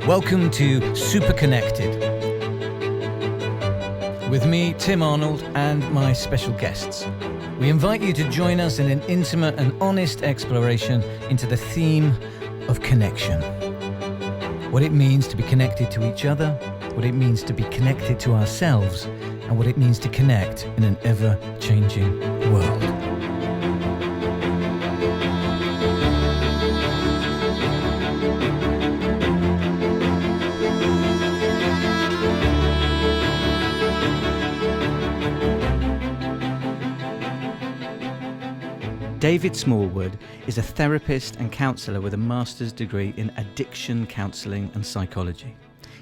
Welcome to Super Connected with me, Tim Arnold, and my special guests. We invite you to join us in an intimate and honest exploration into the theme of connection. What it means to be connected to each other, what it means to be connected to ourselves, and what it means to connect in an ever-changing world. David Smallwood is a therapist and counsellor with a master's degree in addiction counselling and psychology.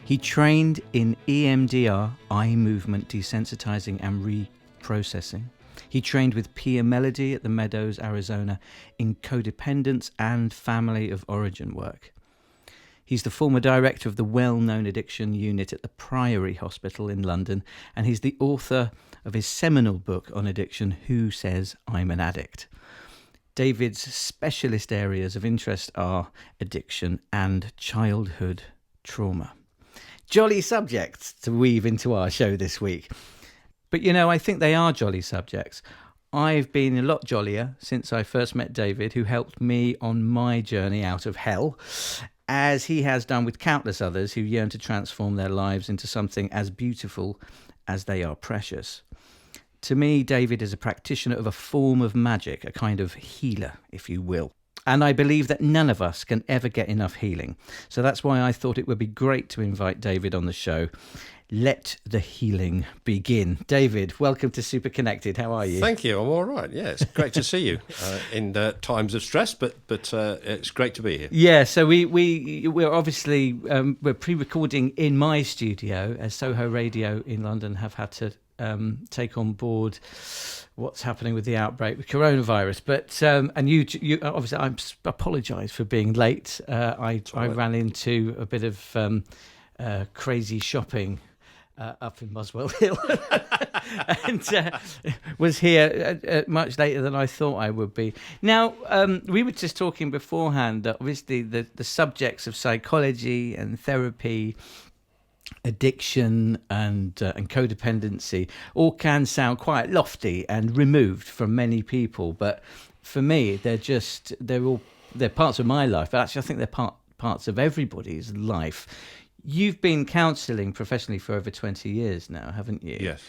He trained in EMDR, eye movement desensitizing and reprocessing. He trained with Pia Melody at the Meadows, Arizona in codependence and family of origin work. He's the former director of the well-known addiction unit at the Priory Hospital in London, and he's the author of his seminal book on addiction, Who Says I'm an Addict? David's specialist areas of interest are addiction and childhood trauma. Jolly subjects to weave into our show this week. But you know, I think they are jolly subjects. I've been a lot jollier since I first met David, who helped me on my journey out of hell, as he has done with countless others who yearn to transform their lives into something as beautiful as they are precious. To me, David is a practitioner of a form of magic, a kind of healer, if you will. And I believe that none of us can ever get enough healing. So that's why I thought it would be great to invite David on the show. Let the healing begin. David, welcome to Super Connected. How are you? Thank you. I'm all right. Yeah, it's great to see you in times of stress, but it's great to be here. Yeah, so we're obviously we're pre-recording in my studio, as Soho Radio in London have had to take on board what's happening with the outbreak with coronavirus. But and you obviously, I apologise for being late. I ran into a bit of crazy shopping up in Muswell Hill and was here much later than I thought I would be. Now, we were just talking beforehand that obviously the subjects of psychology and therapy, addiction and codependency all can sound quite lofty and removed from many people, but for me they're parts of my life, but actually I think they're parts of everybody's life. You've been counselling professionally for over 20 years now, haven't you? Yes.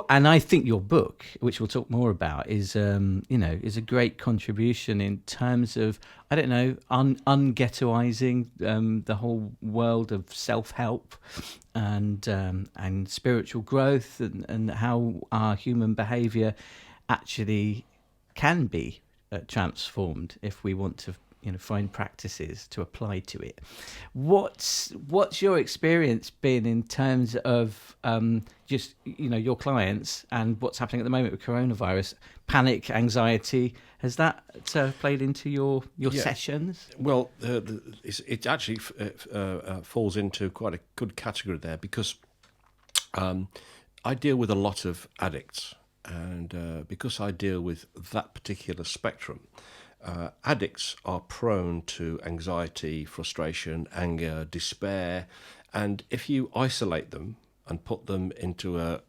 And I think your book, which we'll talk more about, is is a great contribution in terms of, I don't know, unghettoizing the whole world of self-help and spiritual growth and how our human behaviour actually can be transformed if we want to find practices to apply to it. What's your experience been in terms of just your clients and what's happening at the moment with coronavirus, panic, anxiety? Has that played into your sessions? Well, it actually falls into quite a good category there, because I deal with a lot of addicts, and because I deal with that particular spectrum, addicts are prone to anxiety, frustration, anger, despair, and if you isolate them and put them into a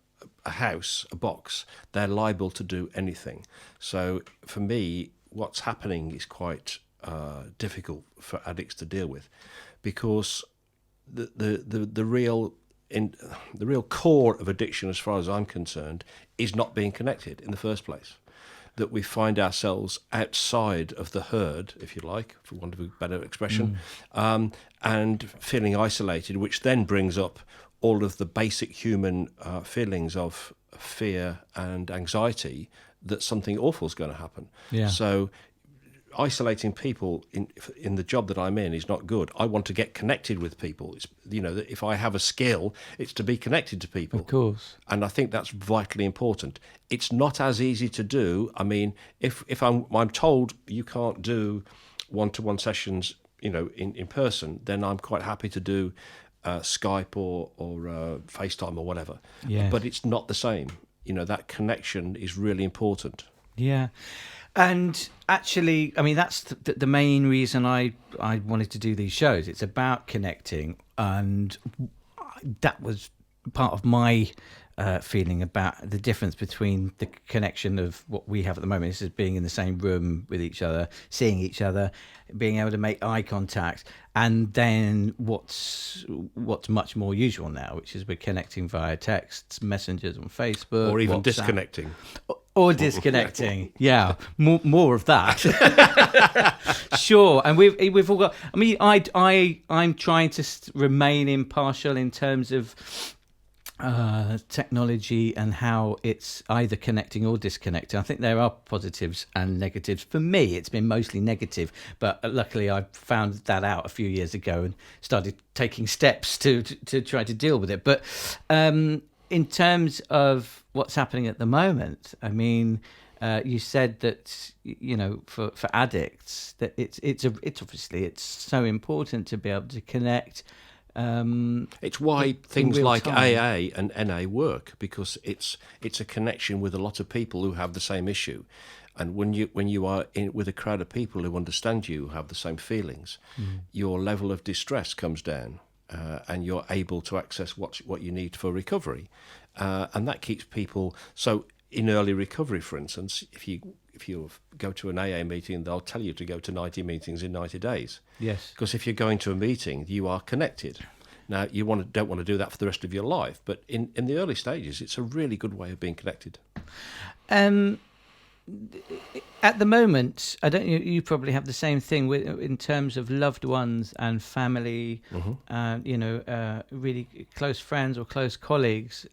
house, a box, they're liable to do anything. So for me, what's happening is quite difficult for addicts to deal with, because the real core of addiction, as far as I'm concerned, is not being connected in the first place. That we find ourselves outside of the herd, if you like, for want of a better expression, and feeling isolated, which then brings up all of the basic human feelings of fear and anxiety that something awful is going to happen. Yeah. So isolating people in the job that I'm in is not good. I want to get connected with people. It's, if I have a skill, it's to be connected to people. Of course. And I think that's vitally important. It's not as easy to do. I mean, if I'm told you can't do one-to-one sessions, in person, then I'm quite happy to do Skype or FaceTime or whatever. Yes. But it's not the same. That connection is really important. Yeah. And actually, I mean, that's the main reason I wanted to do these shows. It's about connecting, and that was part of my feeling about the difference between the connection of what we have at the moment. This is being in the same room with each other, seeing each other, being able to make eye contact, and then what's much more usual now, which is we're connecting via texts, messengers on Facebook, or even WhatsApp. disconnecting. Or disconnecting, yeah, more of that. Sure, and we've all got. I mean, I'm trying to remain impartial in terms of technology and how it's either connecting or disconnecting. I think there are positives and negatives. For me, it's been mostly negative, but luckily I found that out a few years ago and started taking steps to try to deal with it. But in terms of what's happening at the moment, I mean, you said that, you know, for addicts, that it's obviously it's so important to be able to connect. It's why things real like time. AA and NA work, because it's a connection with a lot of people who have the same issue, and when you are in with a crowd of people who understand you, who have the same feelings, your level of distress comes down, and you're able to access what you need for recovery, and that keeps people. So in early recovery, for instance, if you go to an AA meeting, they'll tell you to go to 90 meetings in 90 days. Yes. Because if you're going to a meeting, you are connected. Now, you don't want to do that for the rest of your life, but in the early stages, it's a really good way of being connected. At the moment, I don't. You probably have the same thing in terms of loved ones and family. Really close friends or close colleagues.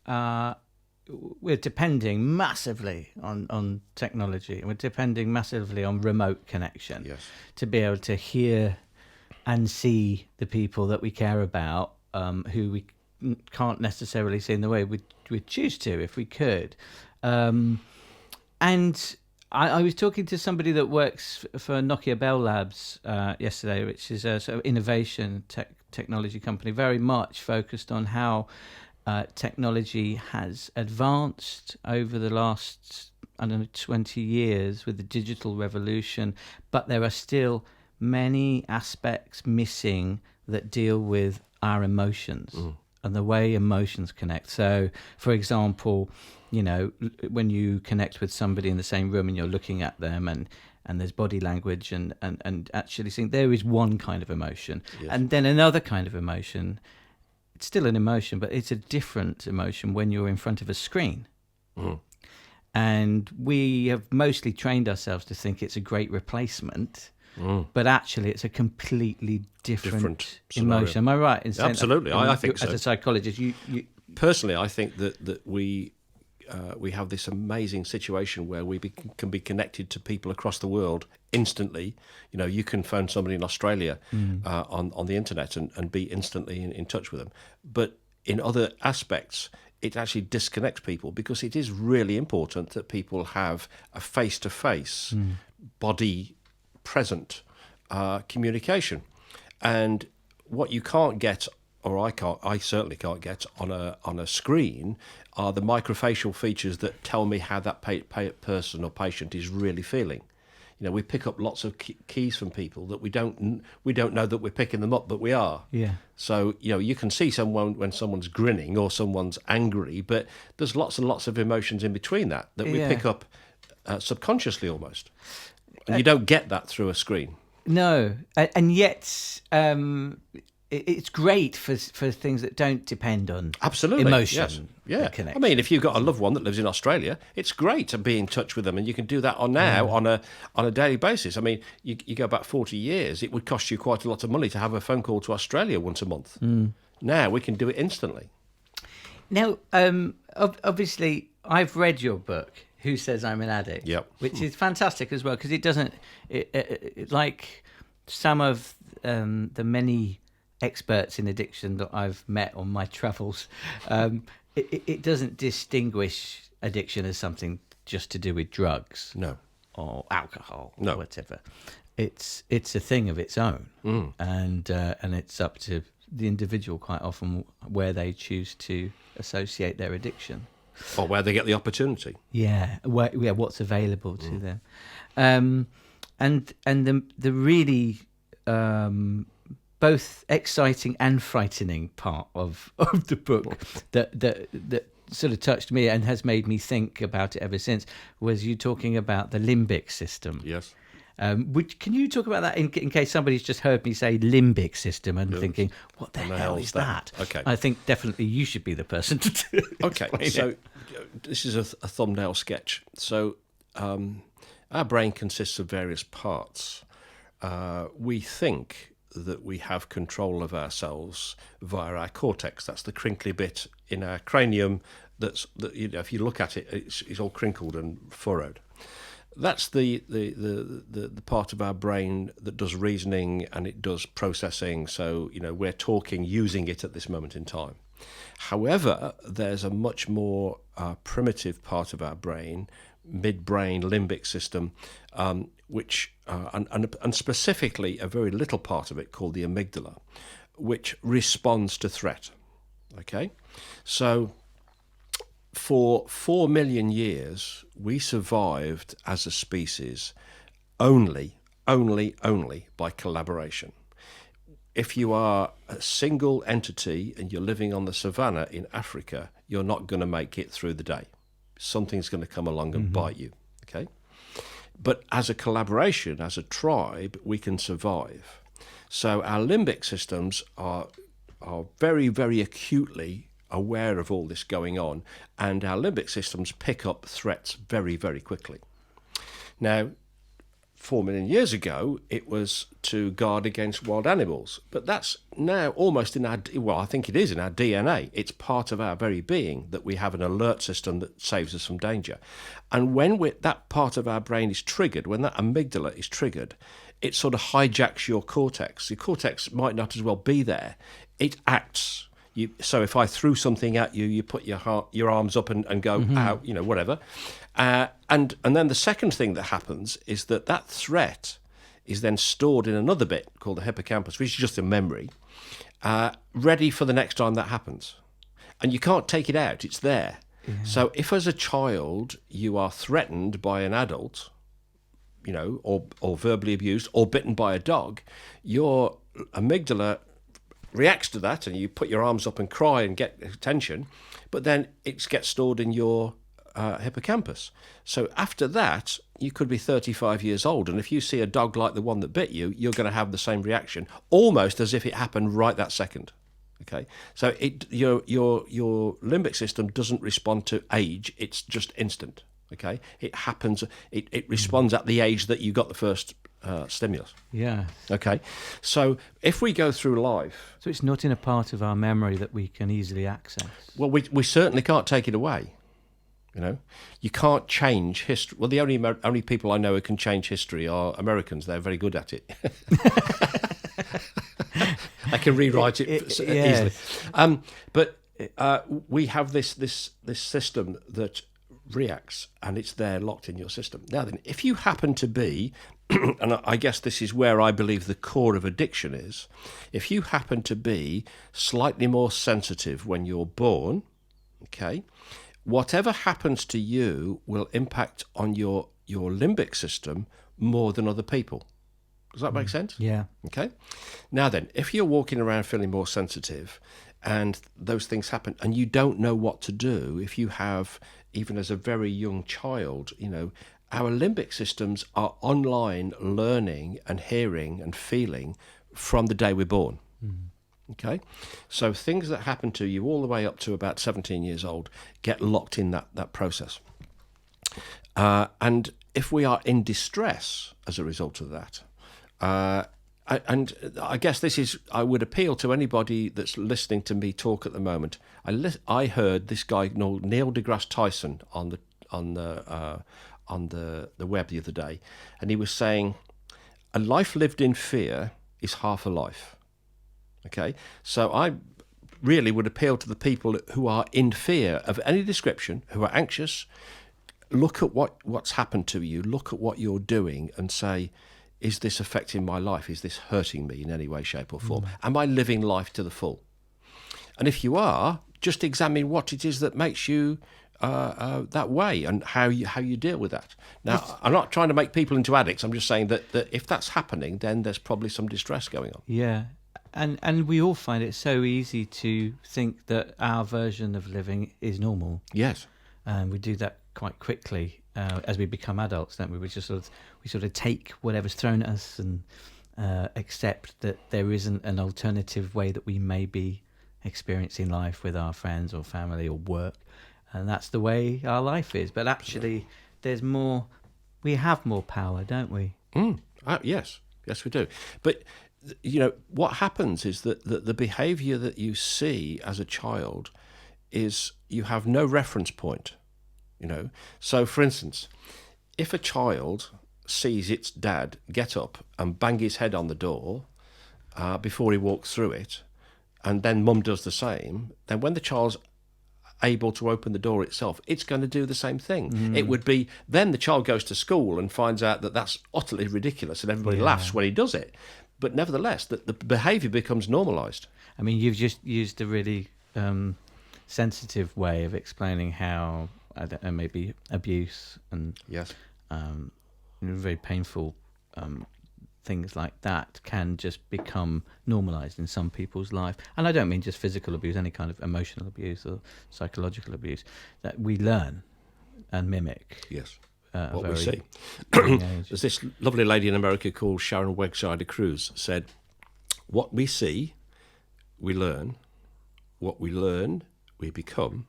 We're depending massively on technology, and we're depending massively on remote connection. Yes. To be able to hear and see the people that we care about, who we can't necessarily see in the way we'd choose to if we could. And I was talking to somebody that works for Nokia Bell Labs yesterday, which is a sort of innovation technology company, very much focused on how technology has advanced over the last, 20 years with the digital revolution, but there are still many aspects missing that deal with our emotions and the way emotions connect. So, for example, you know, when you connect with somebody in the same room and you're looking at them and there's body language and actually seeing, there is one kind of emotion. Yes. And then another kind of emotion. It's still an emotion, but it's a different emotion when you're in front of a screen. And we have mostly trained ourselves to think it's a great replacement, but actually it's a completely different emotion. Am I right in saying absolutely? I think so. As a psychologist, you personally, I think that we have this amazing situation where we can be connected to people across the world instantly. You know, you can phone somebody in Australia on the internet and be instantly in touch with them. But in other aspects, it actually disconnects people, because it is really important that people have a face-to-face, body present communication. And what you can't get, or I certainly can't get on a screen, are the microfacial features that tell me how that person or patient is really feeling. You know, we pick up lots of keys from people that we don't know that we're picking them up, but we are. Yeah. So, you know, you can see someone when someone's grinning or someone's angry, but there's lots and lots of emotions in between that we pick up subconsciously almost. And you don't get that through a screen. No, and yet it's great for things that don't depend on emotion. Yes. Yeah. I mean, if you've got a loved one that lives in Australia, it's great to be in touch with them, and you can do that on a daily basis. I mean, you go back 40 years, it would cost you quite a lot of money to have a phone call to Australia once a month. Now we can do it instantly. Now, obviously, I've read your book, Who Says I'm an Addict? Yep. Which is fantastic as well, because it doesn't, like some of the many experts in addiction that I've met on my travels, it doesn't distinguish addiction as something just to do with drugs, or alcohol, or whatever. It's a thing of its own, and it's up to the individual quite often where they choose to associate their addiction. Or where they get the opportunity. What's available to them. And the really both exciting and frightening part of the book that sort of touched me and has made me think about it ever since was you talking about the limbic system. Yes. Can you talk about that in case somebody's just heard me say limbic system and thinking, what the hell is that? Okay. I think definitely you should be the person to do it. Okay, so this is a thumbnail sketch. So our brain consists of various parts. We think that we have control of ourselves via our cortex. That's the crinkly bit in our cranium that if you look at it, it's all crinkled and furrowed. That's the part of our brain that does reasoning and it does processing. So, we're talking using it at this moment in time. However, there's a much more primitive part of our brain, midbrain limbic system, which and specifically a very little part of it called the amygdala, which responds to threat. Okay, so for 4 million years we survived as a species only by collaboration. If you are a single entity and you're living on the savannah in Africa, you're not going to make it through the day. Something's going to come along and bite you. Okay. But as a collaboration, as a tribe, we can survive. So our limbic systems are very, very acutely aware of all this going on, and our limbic systems pick up threats very, very quickly. Now, 4 million years ago, it was to guard against wild animals, but that's now almost in I think it is in our DNA. It's part of our very being that we have an alert system that saves us from danger. And when that part of our brain is triggered, when that amygdala is triggered, it sort of hijacks your cortex. Your cortex might not as well be there. It acts. So if I threw something at you, you put your arms up and go out, whatever. And then the second thing that happens is that threat is then stored in another bit called the hippocampus, which is just a memory, ready for the next time that happens. And you can't take it out, it's there. Yeah. So if as a child you are threatened by an adult, or verbally abused or bitten by a dog, your amygdala reacts to that and you put your arms up and cry and get attention, but then it gets stored in your hippocampus. So after that, you could be 35 years old, and if you see a dog like the one that bit you, you're going to have the same reaction, almost as if it happened right that second. Okay, so your limbic system doesn't respond to age; it's just instant. Okay, it happens. It responds at the age that you got the first stimulus. Yeah. Okay, so if we go through life, so it's not in a part of our memory that we can easily access. Well, we certainly can't take it away. You can't change history. Well, the only people I know who can change history are Americans. They're very good at it. I can rewrite it easily. But we have this system that reacts, and it's there locked in your system. Now then, if you happen to be, and I guess this is where I believe the core of addiction is, if you happen to be slightly more sensitive when you're born, okay, whatever happens to you will impact on your limbic system more than other people. Does that make sense? Yeah. Okay. Now then, if you're walking around feeling more sensitive and those things happen and you don't know what to do, if you have, even as a very young child, our limbic systems are online learning and hearing and feeling from the day we're born. Okay, so things that happen to you all the way up to about 17 years old get locked in that process. And if we are in distress as a result of that, and I guess I would appeal to anybody that's listening to me talk at the moment. I heard this guy Neil deGrasse Tyson on the web the other day, and he was saying, a life lived in fear is half a life. Okay, so I really would appeal to the people who are in fear of any description, who are anxious. Look at what's happened to you, look at what you're doing and say, is this affecting my life? Is this hurting me in any way, shape or form? Am I living life to the full? And if you are, just examine what it is that makes you that way, and how you deal with that. Now, I'm not trying to make people into addicts. I'm just saying that if that's happening, then there's probably some distress going on. Yeah. And we all find it so easy to think that our version of living is normal. Yes. And we do that quite quickly as we become adults, don't we? We sort of take whatever's thrown at us and accept that there isn't an alternative way that we may be experiencing life with our friends or family or work, and that's the way our life is. But actually, there's more. We have more power, don't we? Yes, we do. But what happens is that the behaviour that you see as a child is you have no reference point. So for instance, if a child sees its dad get up and bang his head on the door before he walks through it, and then mum does the same, then when the child's able to open the door itself, it's going to do the same thing. It would be, then the child goes to school and finds out that that's utterly ridiculous and everybody laughs when he does it. But nevertheless, the behaviour becomes normalised. I mean, you've just used a really sensitive way of explaining how, I don't know, maybe abuse and very painful things like that can just become normalised in some people's life. And I don't mean just physical abuse, any kind of emotional abuse or psychological abuse that we learn and mimic. Yes. What we see. There's this lovely lady in America called Sharon Wegsider Cruz said, what we see, we learn. What we learn, we become.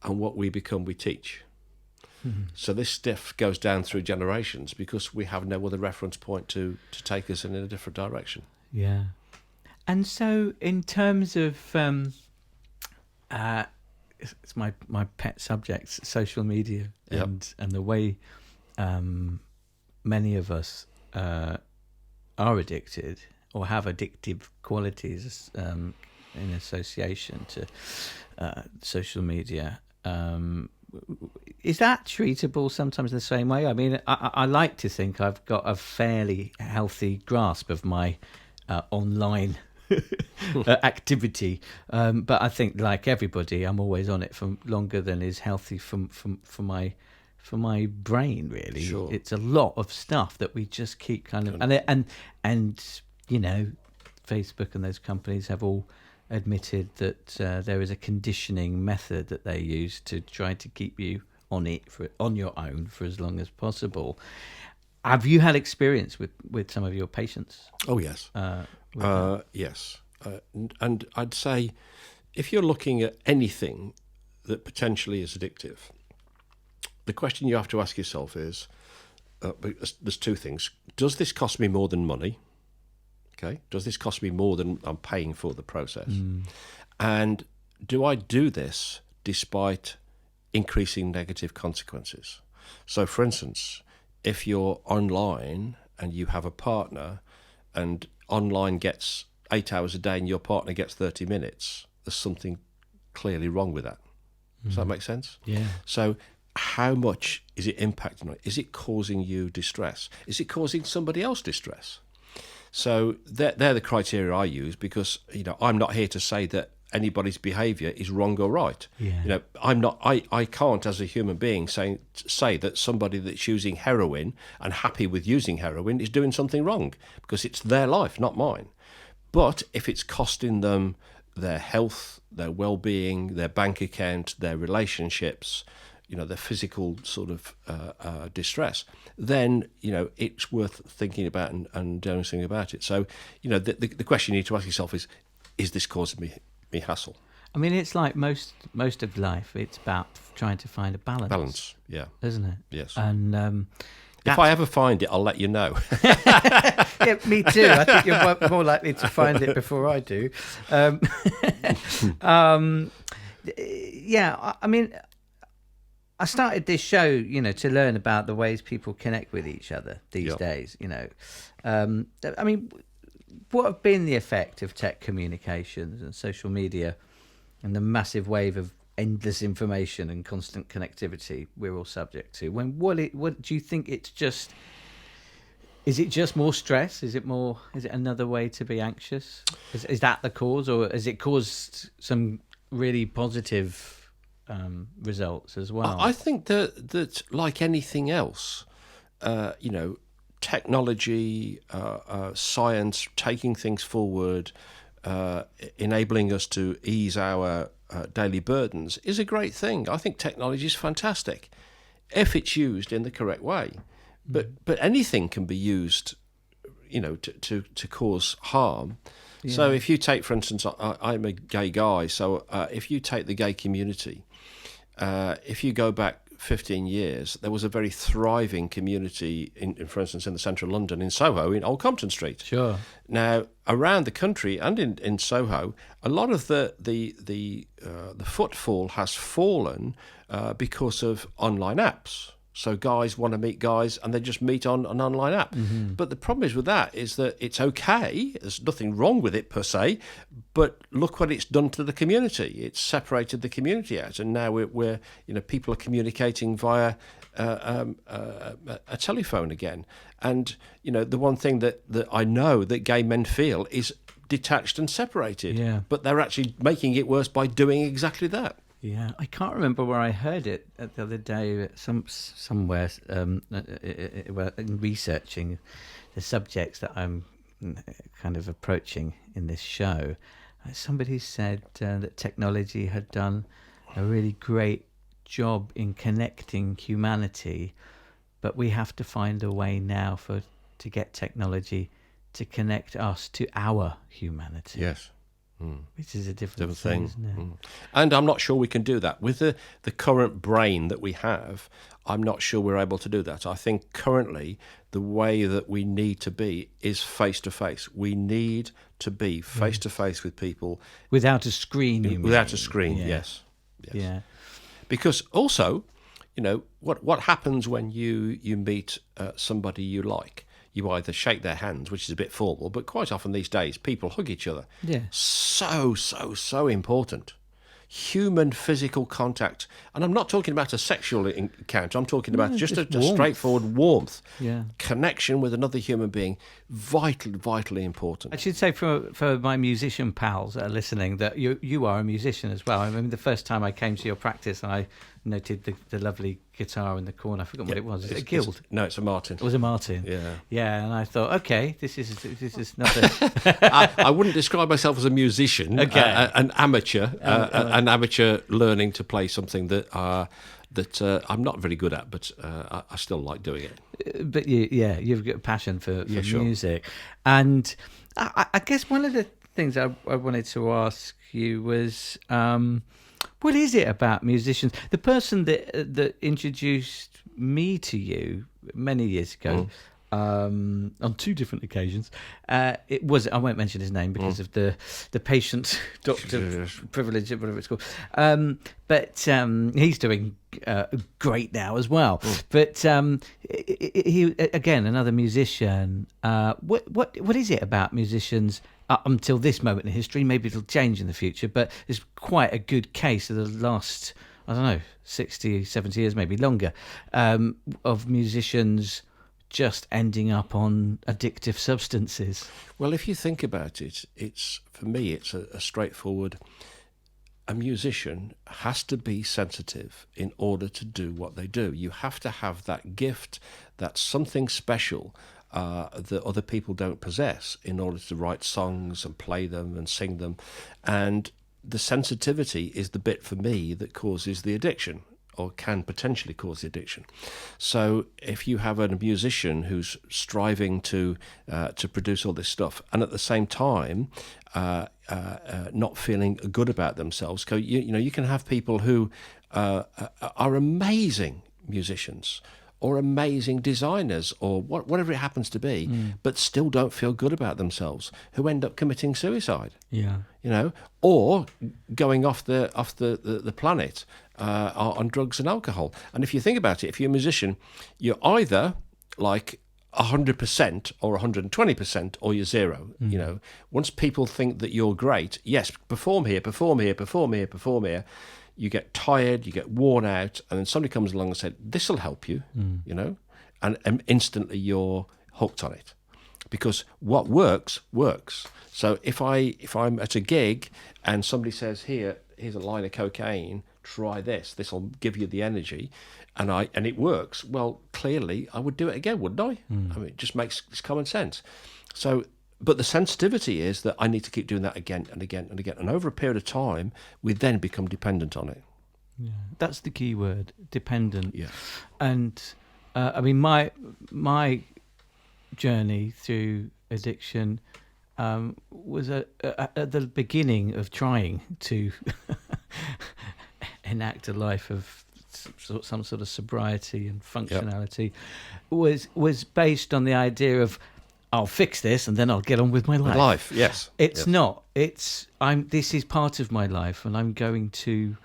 And what we become, we teach. So this stuff goes down through generations because we have no other reference point to take us in a different direction. Yeah. And so in terms of, it's my pet subject, social media, and the way many of us are addicted or have addictive qualities in association to social media. Is that treatable sometimes the same way? I mean, I like to think I've got a fairly healthy grasp of my online activity, but I think, like everybody, I'm always on it for longer than is healthy for my brain. Really, Sure. It's a lot of stuff that we just keep kind of and Facebook and those companies have all admitted that there is a conditioning method that they use to try to keep you on your own for as long as possible. Have you had experience with some of your patients? Oh, yes. Yes. And I'd say if you're looking at anything that potentially is addictive, the question you have to ask yourself is, there's two things. Does this cost me more than money? Okay. Does this cost me more than I'm paying for the process? And do I do this despite increasing negative consequences? So, for instance, if you're online and you have a partner and online gets 8 hours a day and your partner gets 30 minutes, there's something clearly wrong with that. Does that make sense? Yeah. So how much is it impacting on it? Is it causing you distress? Is it causing somebody else distress? So they're the criteria I use because, I'm not here to say that anybody's behaviour is wrong or right. Yeah. I can't as a human being say that somebody that's using heroin and happy with using heroin is doing something wrong because it's their life, not mine. But if it's costing them their health, their well-being, their bank account, their relationships, their physical sort of distress, then, it's worth thinking about and doing something about it. So, the question you need to ask yourself is this causing me hassle? I mean, it's like most of life, it's about trying to find a balance. Balance, yeah. Isn't it? Yes. And if I ever find it, I'll let you know. Yeah, me too. I think you're more likely to find it before I do. Yeah, I mean, I started this show, to learn about the ways people connect with each other these days, I mean, what have been the effect of tech communications and social media and the massive wave of endless information and constant connectivity we're all subject to? What do you think it's just... Is it just more stress? Is it another way to be anxious? Is that the cause, or has it caused some really positive results as well. I think that like anything else, technology, science, taking things forward, enabling us to ease our daily burdens is a great thing. I think technology is fantastic if it's used in the correct way. But anything can be used, to cause harm. Yeah. So if you take, for instance, I'm a gay guy, so if you take the gay community, if you go back 15 years, there was a very thriving community, for instance, in the centre of London, in Soho, in Old Compton Street. Sure. Now, around the country and in Soho, a lot of the footfall has fallen because of online apps. So guys want to meet guys and they just meet on an online app. Mm-hmm. But the problem is with that is that it's okay. There's nothing wrong with it per se, but look what it's done to the community. It's separated the community out, and now we're people are communicating via a telephone again. And the one thing that I know that gay men feel is detached and separated. Yeah. But they're actually making it worse by doing exactly that. Yeah, I can't remember where I heard it the other day, somewhere in researching the subjects that I'm kind of approaching in this show. Somebody said that technology had done a really great job in connecting humanity, but we have to find a way now to get technology to connect us to our humanity. Yes. Which is a different thing, isn't it? And I'm not sure we can do that. With the current brain that we have, I'm not sure we're able to do that. I think currently the way that we need to be is face-to-face. We need to be face-to-face with people. Without a screen, you mean? Without a screen, yes. Yeah. Because also, what happens when you meet somebody you like? You either shake their hands, which is a bit formal, but quite often these days people hug each other. Yeah. So important. Human physical contact. And I'm not talking about a sexual encounter. I'm talking about just a straightforward warmth. Yeah. Connection with another human being. Vitally important. I should say for my musician pals that are listening that you are a musician as well. I remember the first time I came to your practice and I noted the lovely guitar in the corner. I forgot what it was. Is it a Guild? No, it's a Martin. It was a Martin. Yeah. Yeah, and I thought, okay, this is nothing. I wouldn't describe myself as a musician. Okay. An amateur. An amateur learning to play something that I'm not very good at, but I still like doing it. But you've got a passion for music. Sure. And I guess one of the things I wanted to ask you was, what is it about musicians? The person that introduced me to you many years ago, on two different occasions, I won't mention his name because of the patient doctor privilege, whatever it's called. But he's doing great now as well. But he again, another musician. What is it about musicians? Until this moment in history, maybe it'll change in the future, but it's quite a good case of the last, 60, 70 years, maybe longer, of musicians just ending up on addictive substances. Well, if you think about it, for me, it's a straightforward. A musician has to be sensitive in order to do what they do. You have to have that gift, that's something special that other people don't possess in order to write songs and play them and sing them. And the sensitivity is the bit for me that causes the addiction, or can potentially cause the addiction. So if you have a musician who's striving to produce all this stuff and at the same time not feeling good about themselves, you can have people who are amazing musicians or amazing designers or whatever it happens to be, but still don't feel good about themselves, who end up committing suicide. Yeah. Or going off the planet on drugs and alcohol. And if you think about it, if you're a musician, you're either like 100% or 120%, or you're zero. Once people think that you're great, yes, perform here. You get tired, you get worn out, and then somebody comes along and said, "This will help you," and instantly you're hooked on it. because what works. So if I'm at a gig and somebody says, here's a line of cocaine, try this will give you the energy, and it works, well, clearly I would do it again, wouldn't I? I mean, it just makes common sense. So, but the sensitivity is that I need to keep doing that again and again and again, and over a period of time we then become dependent on it. Yeah, that's the key word, dependent. Yeah. And I mean, my journey through addiction was at the beginning of trying to enact a life of some sort of sobriety and functionality. Yep. was based on the idea of, I'll fix this and then I'll get on with my life. Yes. It's not. It's this is part of my life, and I'm going to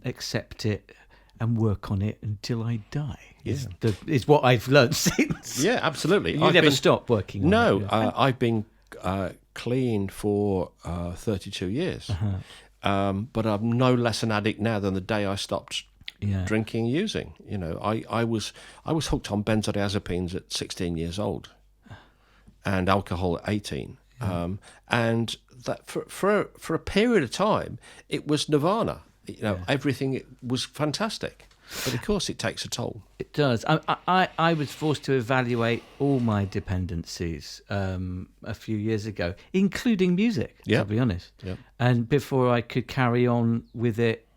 accept it and work on it until I die. Yeah. Is what I've learned since. Yeah, absolutely. You never stop working on it. No, I've been clean for 32 years. But I'm no less an addict now than the day I stopped drinking and using. You know, I was hooked on benzodiazepines at 16 years old, and alcohol at 18. And that for a period of time, it was nirvana. You know, everything was fantastic. But of course, it takes a toll. It does. I was forced to evaluate all my dependencies a few years ago, including music, to be honest. Yep. And before I could carry on with it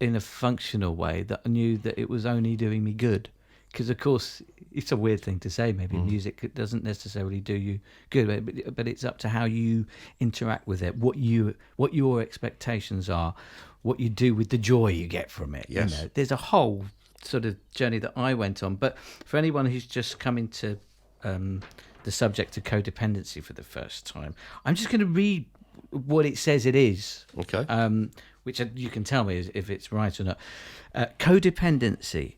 in a functional way, that I knew that it was only doing me good. Because, of course, it's a weird thing to say. Maybe music doesn't necessarily do you good, but it's up to how you interact with it, what your expectations are, what you do with the joy you get from it. Yes. You know, there's a whole sort of journey that I went on. But for anyone who's just coming to the subject of codependency for the first time, I'm just going to read what it says it is. Okay. Which you can tell me if it's right or not. Codependency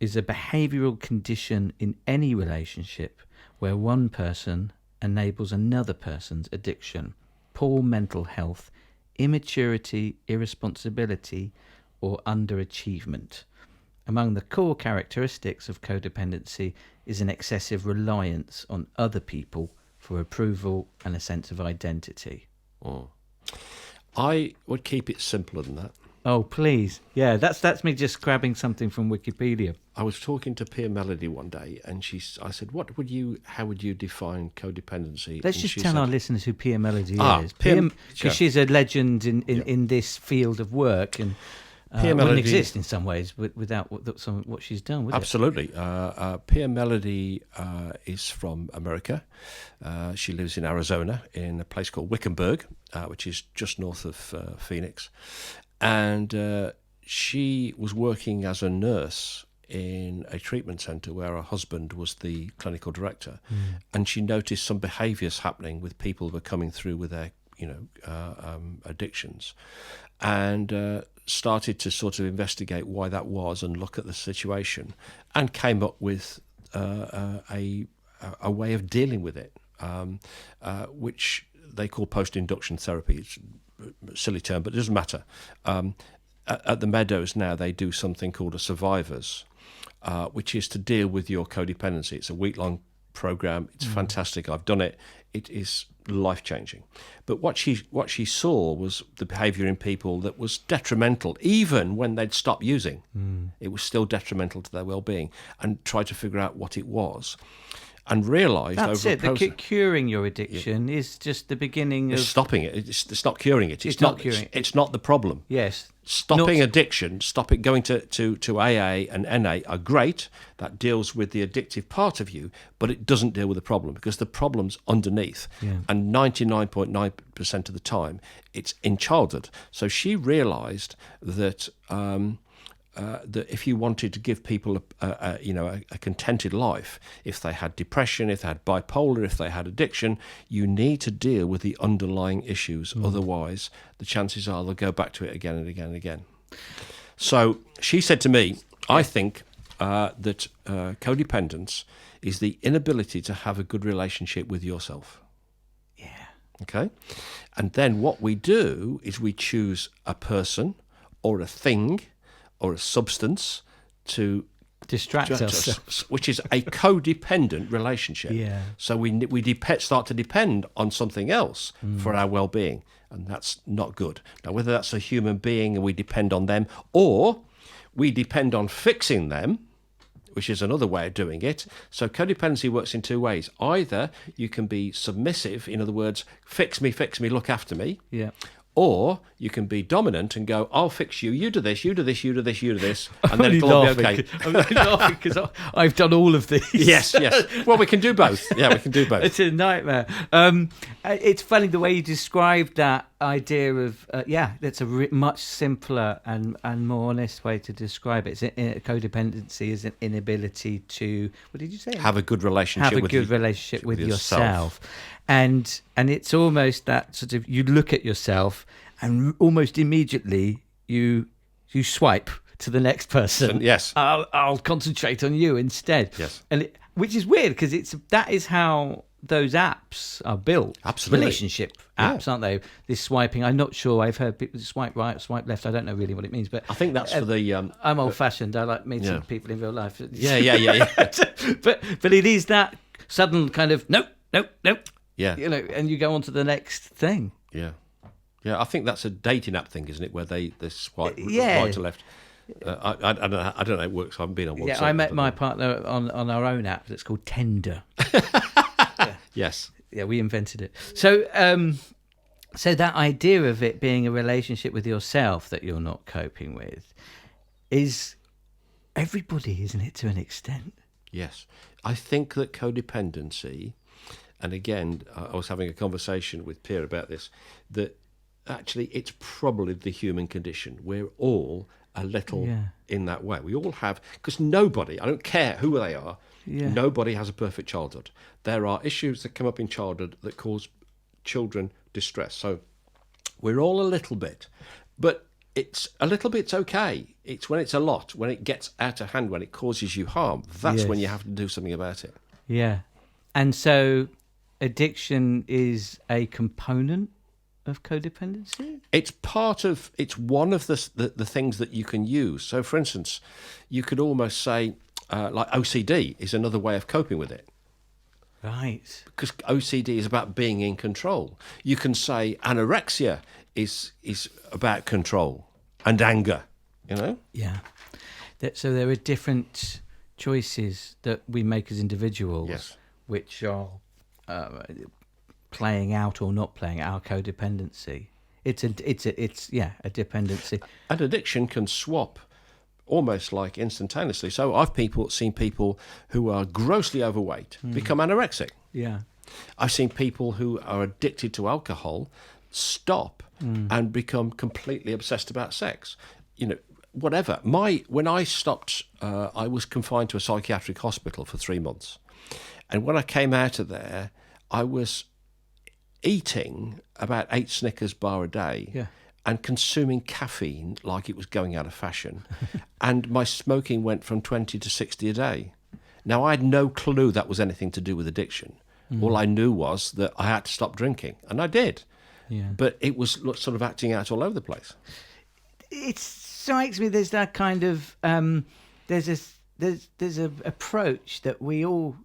is a behavioural condition in any relationship where one person enables another person's addiction, poor mental health, immaturity, irresponsibility, or underachievement. Among the core characteristics of codependency is an excessive reliance on other people for approval and a sense of identity. I would keep it simpler than that. Oh, please. Yeah, that's me just grabbing something from Wikipedia. I was talking to Pia Melody one day, and I said, how would you define codependency? Let's just tell our listeners who Pia Melody is. Pia, because she's a legend in this field of work, and Pia Melody wouldn't exist in some ways without what she's done, would absolutely. Pia Melody is from America. She lives in Arizona in a place called Wickenburg, which is just north of Phoenix. And she was working as a nurse in a treatment centre where her husband was the clinical director, and she noticed some behaviours happening with people who were coming through with their, addictions, and started to sort of investigate why that was and look at the situation, and came up with a way of dealing with it, which they call post-induction therapy. It's a silly term, but it doesn't matter. At the Meadows now, they do something called a Survivors, which is to deal with your codependency. It's a week-long program. It's fantastic. I've done it. It is life-changing. But what she saw was the behaviour in people that was detrimental, even when they'd stopped using. It was still detrimental to their well-being, and tried to figure out what it was. And realised that's over it. a process, Curing your addiction is just the beginning of stopping it. It's not curing it. It's not curing it. It's not the problem. Yes. Stopping addiction, going to AA and NA are great. That deals with the addictive part of you, but it doesn't deal with the problem, because the problem's underneath. Yeah. And 99.9% of the time, it's in childhood. So she realised that that if you wanted to give people a contented life, if they had depression, if they had bipolar, if they had addiction, you need to deal with the underlying issues. Otherwise, the chances are they'll go back to it again and again and again. So she said to me, I think that codependence is the inability to have a good relationship with yourself. Yeah. Okay? And then what we do is we choose a person or a thing or a substance to distract us. which is a codependent relationship. Yeah. So we start to depend on something else for our well-being, and that's not good. Now, whether that's a human being and we depend on them, or we depend on fixing them, which is another way of doing it. So codependency works in two ways. Either you can be submissive, in other words, fix me, look after me. Yeah. Or you can be dominant and go, I'll fix you, you do this, you do this, you do this, you do this, and then I'm it'll all be only okay. I'm only laughing because I've done all of these. Yes. Well, we can do both. Yeah, we can do both. It's a nightmare. It's funny the way you described that idea of, that's a much simpler and more honest way to describe it. Codependency is an inability to, what did you say? Have a good relationship with yourself. And it's almost that sort of, you look at yourself and almost immediately you swipe to the next person. Yes. I'll concentrate on you instead. Yes. And which is weird because that is how those apps are built. Absolutely. Relationship apps, aren't they? This swiping. I'm not sure. I've heard people swipe right, swipe left. I don't know really what it means, but I think that's for the. I'm old-fashioned. I like meeting people in real life. Yeah. but it is that sudden kind of nope. Yeah. And you go on to the next thing. Yeah. I think that's a dating app thing, isn't it? Where they swipe right to left. I don't know how it works. I haven't been on one. Yeah, I met my partner on our own app that's called Tinder. Yes. Yeah, we invented it. So, so that idea of it being a relationship with yourself that you're not coping with is everybody, isn't it, to an extent? Yes. I think that codependency, and again, I was having a conversation with Pierre about this, that actually it's probably the human condition. We're all a little in that way. We all have, because nobody, I don't care who they are, nobody has a perfect childhood. There are issues that come up in childhood that cause children distress. So we're all a little bit, but it's a little bit's okay. It's when it's a lot, when it gets out of hand, when it causes you harm. That's when you have to do something about it. Yeah. And so addiction is a component of codependency? It's one of the things that you can use. So, for instance, you could almost say, like OCD is another way of coping with it. Right. Because OCD is about being in control. You can say anorexia is about control and anger, Yeah. So there are different choices that we make as individuals, which are playing out or not playing out our codependency. It's a dependency. And addiction can swap almost like instantaneously. So I've seen people who are grossly overweight become anorexic. Yeah. I've seen people who are addicted to alcohol stop and become completely obsessed about sex. Whatever. When I stopped, I was confined to a psychiatric hospital for 3 months. And when I came out of there, I was eating about 8 Snickers bar a day and consuming caffeine like it was going out of fashion. And my smoking went from 20 to 60 a day. Now, I had no clue that was anything to do with addiction. All I knew was that I had to stop drinking, and I did. Yeah. But it was sort of acting out all over the place. It strikes me there's that kind of there's a approach that we all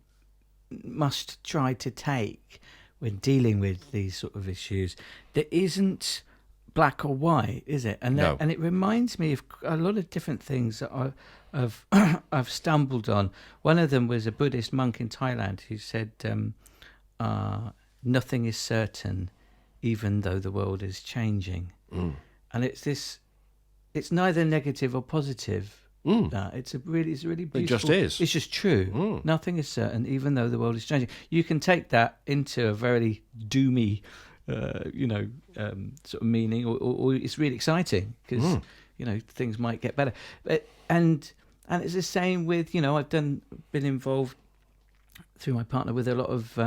must try to take when dealing with these sort of issues that isn't black or white, is it? And no. And it reminds me of a lot of different things that I've stumbled on. One of them was a Buddhist monk in Thailand who said, nothing is certain, even though the world is changing. And it's neither negative or positive. It's really beautiful. It just is. It's just true. Nothing is certain, even though the world is changing. You can take that into a very doomy, sort of meaning, or it's really exciting because things might get better. And it's the same with I've been involved through my partner with a lot of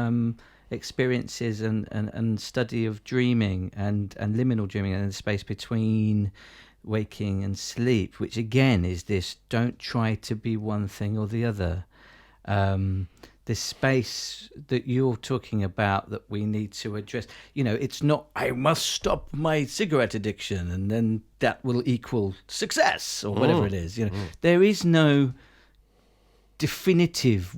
experiences and study of dreaming and liminal dreaming and the space between waking and sleep, which again is this: don't try to be one thing or the other. This space that you're talking about that we need to address, it's not I must stop my cigarette addiction and then that will equal success or whatever it is. There is no definitive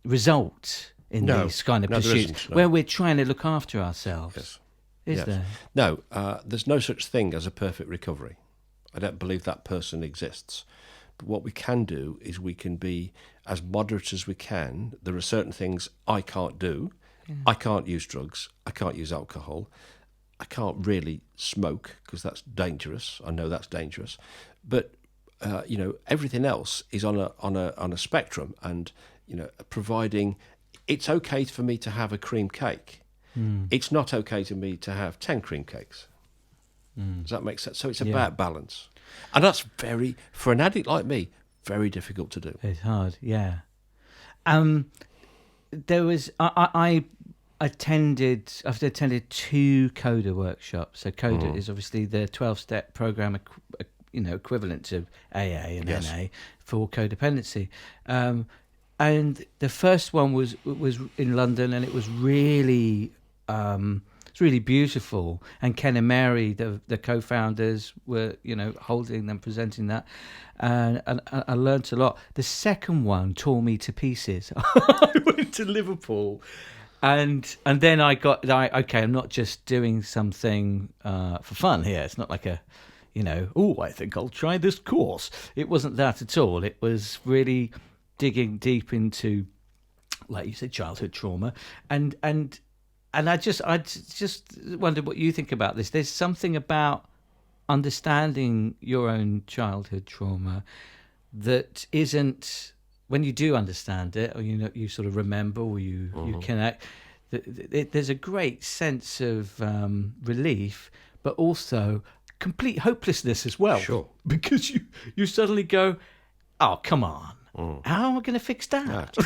result in these kind of pursuits where we're trying to look after ourselves. Yes. Is there? No, there's no such thing as a perfect recovery. I don't believe that person exists. But what we can do is we can be as moderate as we can. There are certain things I can't do. Yeah. I can't use drugs. I can't use alcohol. I can't really smoke because that's dangerous. I know that's dangerous. But everything else is on a spectrum, and providing it's okay for me to have a cream cake. It's not okay to me to have 10 cream cakes. Does that make sense? So it's about balance. And that's for an addict like me, very difficult to do. It's hard, yeah. There was, I've attended 2 CODA workshops. So CODA is obviously the 12-step program, equivalent to AA and NA for codependency. And the first one was in London, and it was really it's really beautiful. And Ken and Mary, the co-founders, were holding them, presenting that, and I learnt a lot. The second one tore me to pieces. I went to Liverpool, and then I got okay. I'm not just doing something for fun here. It's not like a I think I'll try this course. It wasn't that at all. It was really digging deep into, like you said, childhood trauma, and I just wondered what you think about this. There's something about understanding your own childhood trauma that isn't, when you do understand it, or you sort of remember, or you connect. There's a great sense of relief, but also complete hopelessness as well. Sure. Because you suddenly go, oh, come on. How am I going to fix that?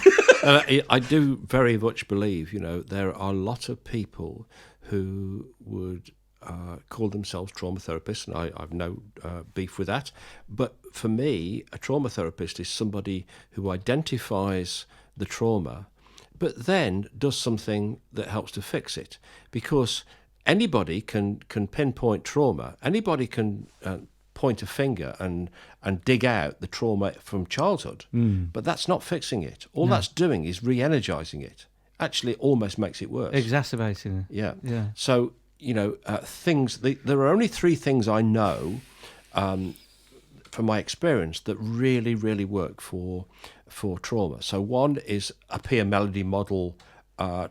I do very much believe, there are a lot of people who would call themselves trauma therapists, and I've no beef with that. But for me, a trauma therapist is somebody who identifies the trauma, but then does something that helps to fix it. Because anybody can pinpoint trauma. Anybody can point a finger and dig out the trauma from childhood, but that's not fixing it. All that's doing is re-energizing it. Actually, it almost makes it worse. Exacerbating it. Yeah. So, there are only 3 things I know from my experience that really, really work for trauma. So one is a peer melody model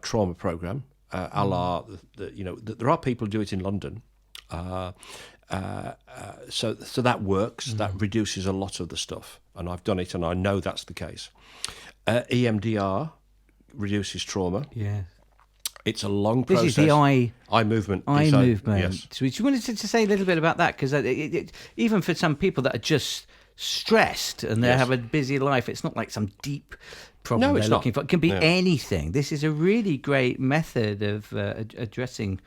trauma program, a la, there are people who do it in London. So that works. That reduces a lot of the stuff, and I've done it, and I know that's the case. EMDR reduces trauma. Yeah, it's a long process. This is the eye movement. Eye movement. Yes. So you wanted to say a little bit about that, because even for some people that are just stressed and they have a busy life, it's not like some deep problem they're looking for. It can be anything. This is a really great method of addressing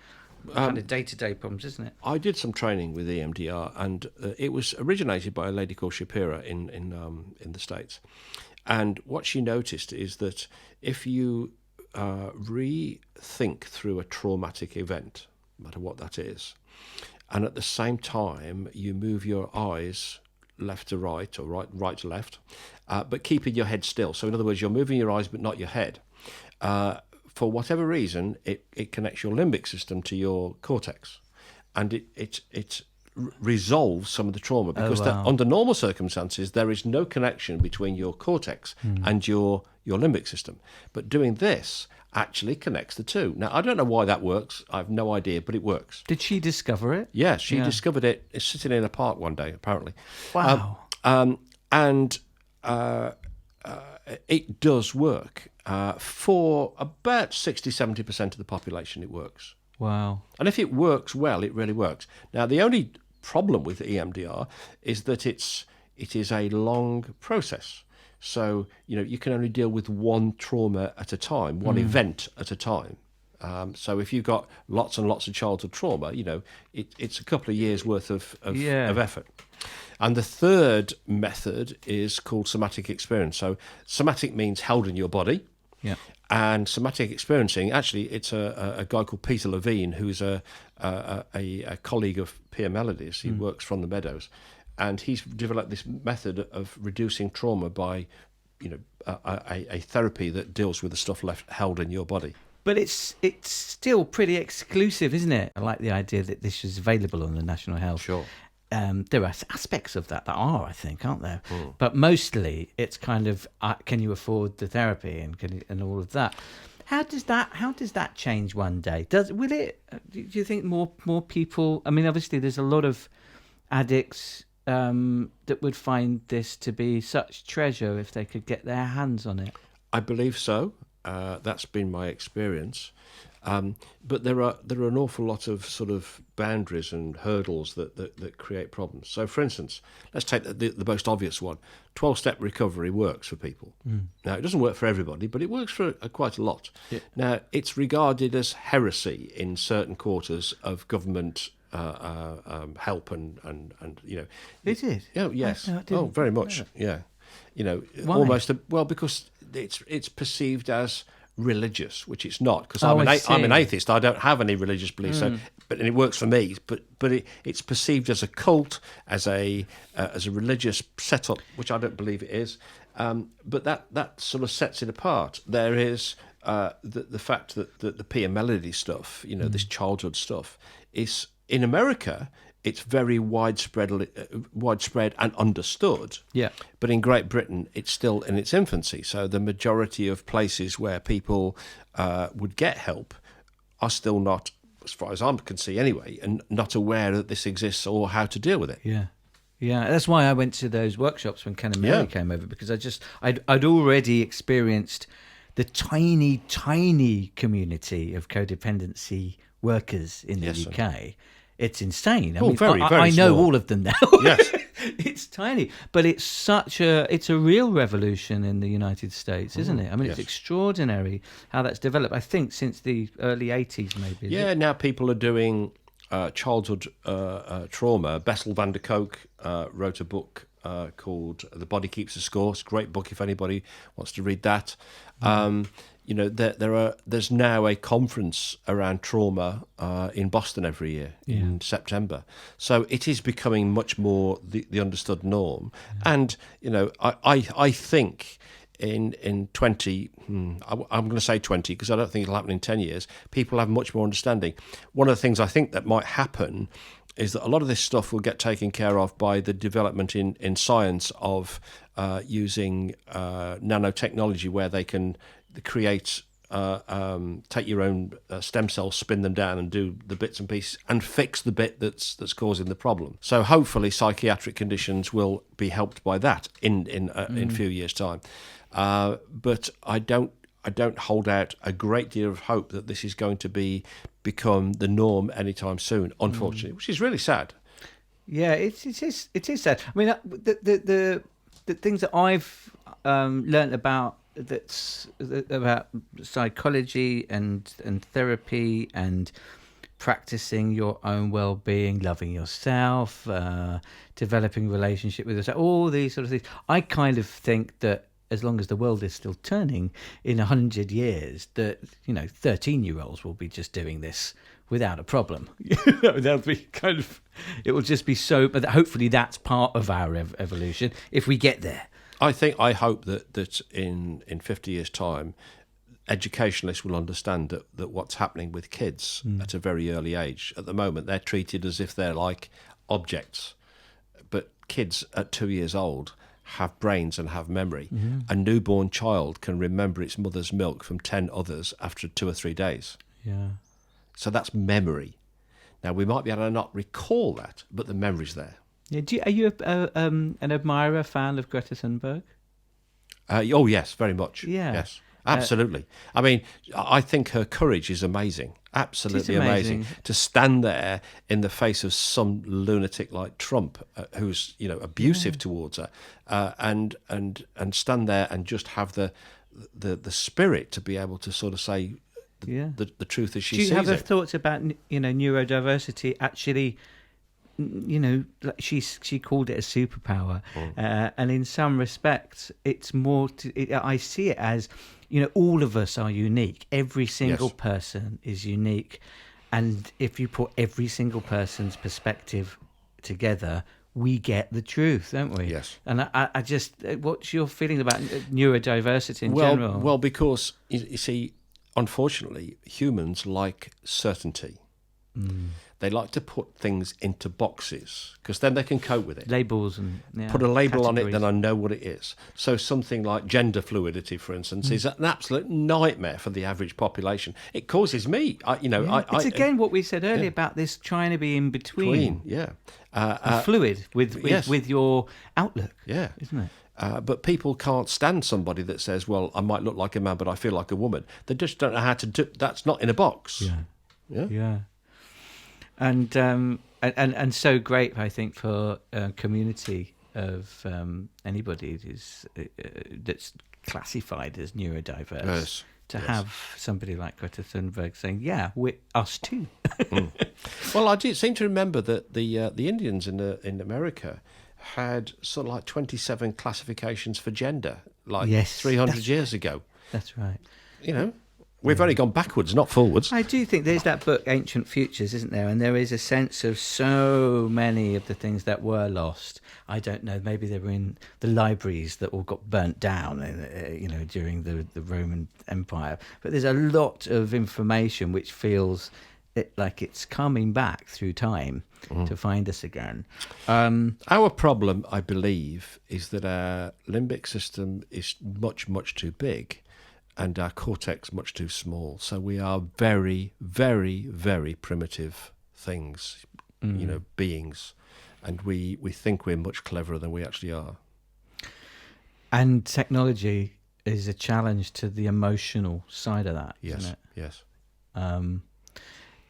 kind of day-to-day problems, isn't it? I did some training with EMDR, and it was originated by a lady called Shapira in the States. And what she noticed is that if you rethink through a traumatic event, no matter what that is, and at the same time you move your eyes left to right, or right to left, but keeping your head still. So in other words, you're moving your eyes but not your head. For whatever reason, it connects your limbic system to your cortex, and it resolves some of the trauma, because under normal circumstances there is no connection between your cortex and your limbic system. But doing this actually connects the two. Now, I don't know why that works. I have no idea, but it works. Did she discover it? Yeah, she discovered it sitting in a park one day, apparently. Wow. It does work. For about 60-70% of the population, it works. Wow. And if it works well, it really works. Now, the only problem with EMDR is that it is a long process. So, you can only deal with one trauma at a time, one event at a time. So if you've got lots and lots of childhood trauma, it's a couple of years worth of effort. And the third method is called somatic experience. So somatic means held in your body. Yeah. And somatic experiencing, actually, it's a guy called Peter Levine, who's a colleague of Peer Melodies. He works from the Meadows. And he's developed this method of reducing trauma by a therapy that deals with the stuff held in your body. But it's still pretty exclusive, isn't it? I like the idea that this is available on the National Health. Sure. There are aspects of that are, I think, aren't there? But mostly it's kind of, can you afford the therapy and all of that? How does that change one day? Do you think more people? I mean, obviously, there's a lot of addicts that would find this to be such treasure if they could get their hands on it. I believe so. That's been my experience. But there are an awful lot of sort of boundaries and hurdles that create problems. So, for instance, let's take the most obvious one. 12-step recovery works for people. Now, it doesn't work for everybody, but it works for quite a lot. Yeah. Now, it's regarded as heresy in certain quarters of government help and Is it? Oh, yes. Very much. Yeah. Why? Almost. Because it's perceived as religious, which it's not, because I'm an atheist. I don't have any religious beliefs, and it works for me. But it's perceived as a cult, as a religious setup, which I don't believe it is. But that sort of sets it apart. There is the fact that the Pia Melody stuff, this childhood stuff, is in America. It's very widespread and understood. Yeah. But in Great Britain, it's still in its infancy. So the majority of places where people would get help are still not, as far as I can see anyway, and not aware that this exists or how to deal with it. Yeah. Yeah, that's why I went to those workshops when Ken and Mary came over, because I'd already experienced the tiny, tiny community of codependency workers in the UK. It's insane. I mean, very I know small. all of them now. Yes. It's tiny, but it's a real revolution in the United States, isn't it? I mean, It's extraordinary how that's developed. I think since the early 80s, maybe. Yeah, now people are doing childhood trauma. Bessel van der Kolk wrote a book called The Body Keeps the Score. It's a great book if anybody wants to read that. There's now a conference around trauma in Boston every year in September. So it is becoming much more the understood norm. And I think in 20, I'm going to say 20 because I don't think it'll happen in 10 years, people have much more understanding. One of the things I think that might happen is that a lot of this stuff will get taken care of by the development in science of using nanotechnology, where they can create, take your own stem cells, spin them down and do the bits and pieces and fix the bit that's causing the problem. So hopefully psychiatric conditions will be helped by that in a few years' time. But I don't hold out a great deal of hope that this is going to become the norm anytime soon, unfortunately, which is really sad. Yeah, it is sad. I mean, the things that I've learnt about psychology and therapy and practicing your own well-being, loving yourself, developing a relationship with yourself, all these sort of things. I kind of think that as long as the world is still turning, in 100 years, that 13-year-olds will be just doing this without a problem. They'll be kind of, it will just be so. But hopefully, that's part of our evolution if we get there. I hope that in 50 years' time, educationalists will understand that what's happening with kids at a very early age. At the moment, they're treated as if they're like objects, but kids at 2 years old have brains and have memory. A newborn child can remember its mother's milk from 10 others after 2 or 3 days. Yeah. So that's memory. Now, we might be able to not recall that, but the memory's there. Yeah. Are you an admirer, fan of Greta Thunberg? Oh, yes, very much. Yeah. Yes, absolutely. I mean, I think her courage is amazing. Absolutely amazing. To stand there in the face of some lunatic like Trump, who's abusive towards her, and stand there and just have the spirit to be able to sort of say the truth as she sees it. Do you have thoughts about neurodiversity actually? She called it a superpower, and in some respects, it's more. I see it as, all of us are unique. Every single person is unique, and if you put every single person's perspective together, we get the truth, don't we? Yes. And I just, what's your feeling about neurodiversity in general? Well, because you see, unfortunately, humans like certainty. They like to put things into boxes because then they can cope with it. Labels and Put a label on it, categories. then I know what it is. So something like gender fluidity, for instance, is an absolute nightmare for the average population. It causes me, It's again what we said earlier about this trying to be in between. Fluid with your outlook. Yeah. Isn't it? But people can't stand somebody that says, well, I might look like a man, but I feel like a woman. They just don't know how to do. That's not in a box. Yeah. And so great, I think, for a community of anybody that's classified as neurodiverse to have somebody like Greta Thunberg saying, "Yeah, we're us too." Well, I do seem to remember that the Indians in America had sort of like 27 classifications for gender, 300 years ago. That's right. We've only gone backwards, not forwards. I do think there's that book, Ancient Futures, isn't there? And there is a sense of so many of the things that were lost. I don't know, maybe they were in the libraries that all got burnt down, during the Roman Empire. But there's a lot of information which feels like it's coming back through time to find us again. Our problem, I believe, is that our limbic system is much, much too big, and our cortex much too small. So we are very, very, very primitive things, beings, and we think we're much cleverer than we actually are. And technology is a challenge to the emotional side of that, yes, isn't it? Yes.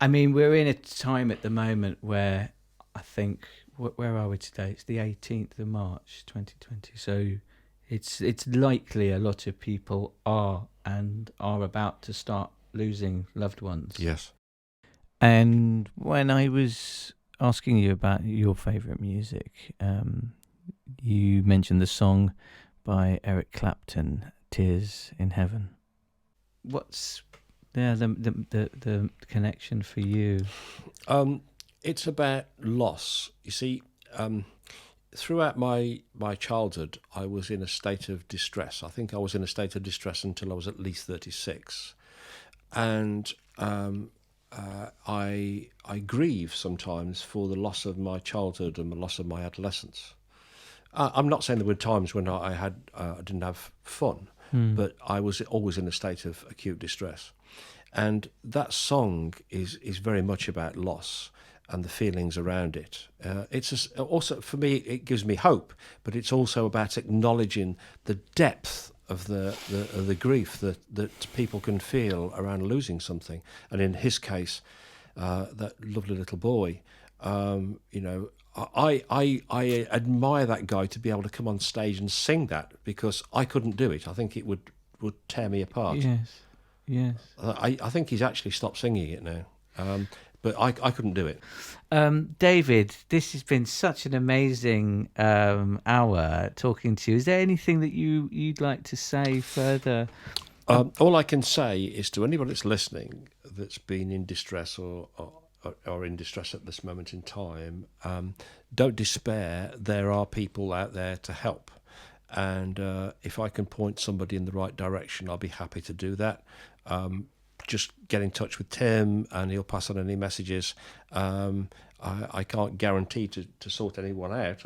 I mean, we're in a time at the moment where I think, where are we today? It's the 18th of March, 2020. So it's likely a lot of people are about to start losing loved ones. Yes. And when I was asking you about your favourite music, you mentioned the song by Eric Clapton, "Tears in Heaven." What's the connection for you? It's about loss. You see, throughout my childhood, I was in a state of distress. I think I was in a state of distress until I was at least 36. And I grieve sometimes for the loss of my childhood and the loss of my adolescence. I'm not saying there were times when I didn't have fun, but I was always in a state of acute distress. And that song is very much about loss and the feelings around it. Also, for me, it gives me hope, but it's also about acknowledging the depth of the grief that people can feel around losing something. And in his case, that lovely little boy, I admire that guy to be able to come on stage and sing that, because I couldn't do it. I think it would tear me apart. Yes. I think he's actually stopped singing it now. But I couldn't do it. David, this has been such an amazing hour talking to you. Is there anything that you'd like to say further? All I can say is to anybody that's listening that's been in distress or in distress at this moment in time, don't despair. There are people out there to help. And if I can point somebody in the right direction, I'll be happy to do that. Just get in touch with Tim and he'll pass on any messages. I can't guarantee to sort anyone out,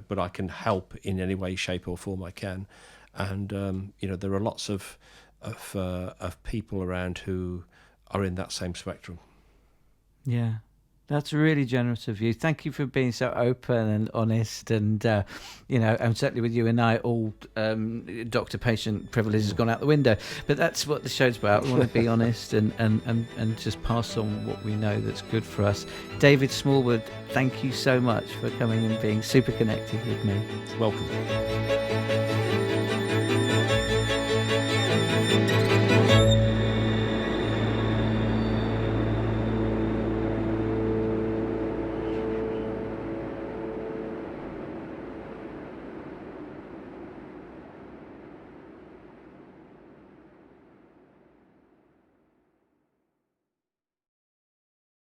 but I can help in any way, shape or form I can. And, there are lots of people around who are in that same spectrum. Yeah. That's really generous of you. Thank you for being so open and honest, and and certainly with you and I, all doctor-patient privilege has gone out the window. But that's what the show's about. We want to be honest and just pass on what we know that's good for us. David Smallwood, thank you so much for coming and being super connected with me. Welcome.